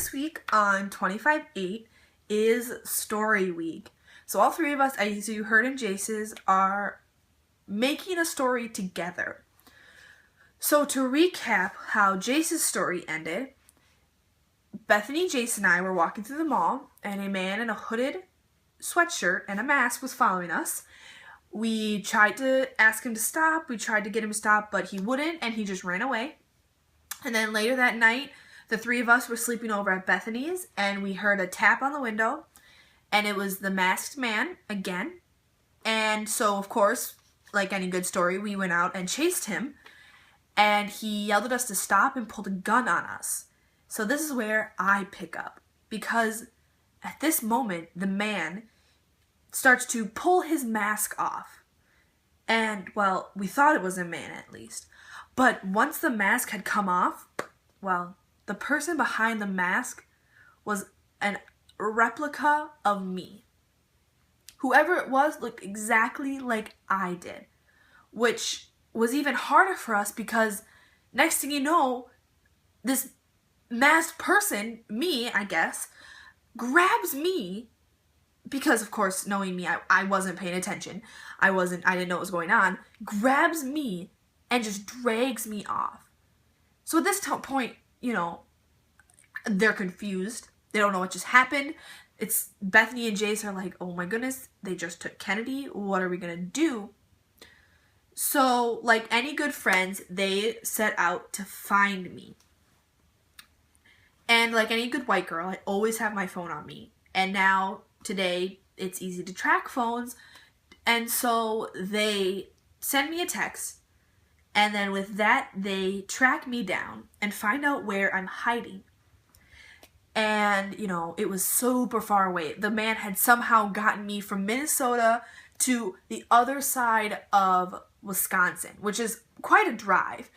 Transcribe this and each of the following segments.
this week on 25/8 is Story Week. So all three of us, as you heard in Jace's, are making a story together. So to recap how Jace's story ended, Bethany, Jace, and I were walking through the mall, and a man in a hooded sweatshirt and a mask was following us. We tried to ask him to stop, we tried to get him to stop, but he wouldn't, and he just ran away. And then later that night, the three of us were sleeping over at Bethany's, and we heard a tap on the window, and it was the masked man again. And so, of course, like any good story, we went out and chased him, and he yelled at us to stop and pulled a gun on us. So this is where I pick up, because at this moment, the man starts to pull his mask off. And, well, we thought it was a man at least. But once the mask had come off, well, the person behind the mask was a replica of me. Whoever it was looked exactly like I did, which was even harder for us because next thing you know, this masked person, me, I guess, grabs me because, of course, knowing me, I wasn't paying attention. I didn't know what was going on. Grabs me and just drags me off. So at this point, they're confused. They don't know what just happened. It's Bethany and Jace are like, oh my goodness, they just took Kennedy. What are we going to do? So, like any good friends, they set out to find me. And like any good white girl, I always have my phone on me. And now, today, it's easy to track phones. And so they send me a text. And then with that, they track me down and find out where I'm hiding. And, it was super far away. The man had somehow gotten me from Minnesota to the other side of Wisconsin, which is quite a drive.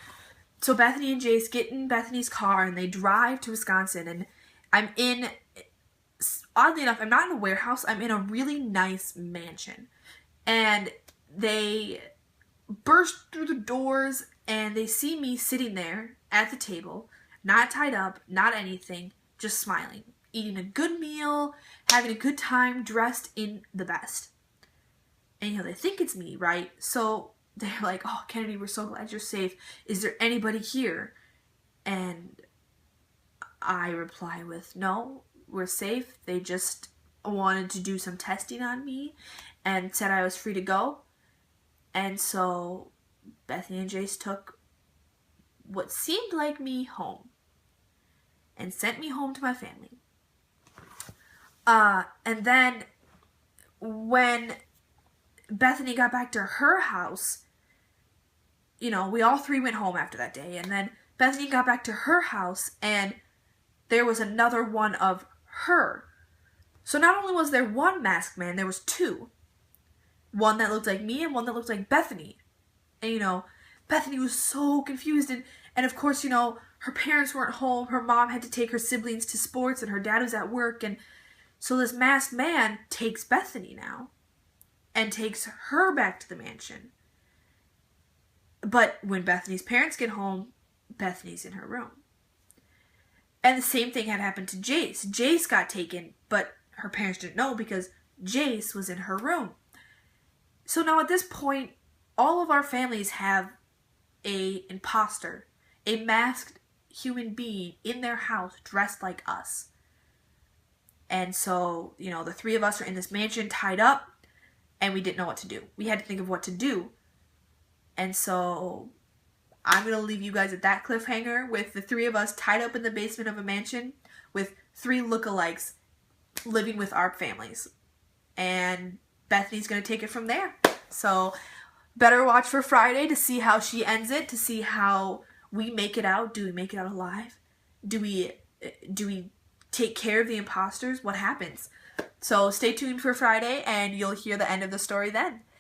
So Bethany and Jace get in Bethany's car and they drive to Wisconsin. And oddly enough, I'm not in a warehouse. I'm in a really nice mansion. And they burst through the doors and they see me sitting there at the table, not tied up, not anything, just smiling, eating a good meal, having a good time, dressed in the best. And they think it's me, right? So they're like, oh, Kennedy, we're so glad you're safe. Is there anybody here? And I reply with, no, we're safe. They just wanted to do some testing on me and said I was free to go. And so Bethany and Jace took what seemed like me home and sent me home to my family. And then when Bethany got back to her house, we all three went home after that day. And then Bethany got back to her house and there was another one of her. So not only was there one masked man, there was two. One that looked like me and one that looked like Bethany. And, Bethany was so confused. And of course, her parents weren't home. Her mom had to take her siblings to sports and her dad was at work. And so this masked man takes Bethany now and takes her back to the mansion. But when Bethany's parents get home, Bethany's in her room. And the same thing had happened to Jace. Jace got taken, but her parents didn't know because Jace was in her room. So now at this point, all of our families have an imposter, a masked human being in their house dressed like us. And so, the three of us are in this mansion tied up and we didn't know what to do. We had to think of what to do. And so I'm going to leave you guys at that cliffhanger with the three of us tied up in the basement of a mansion with three lookalikes living with our families. And Bethany's going to take it from there. So better watch for Friday to see how she ends it, to see how we make it out. Do we make it out alive? Do we take care of the imposters? What happens? So stay tuned for Friday and you'll hear the end of the story then.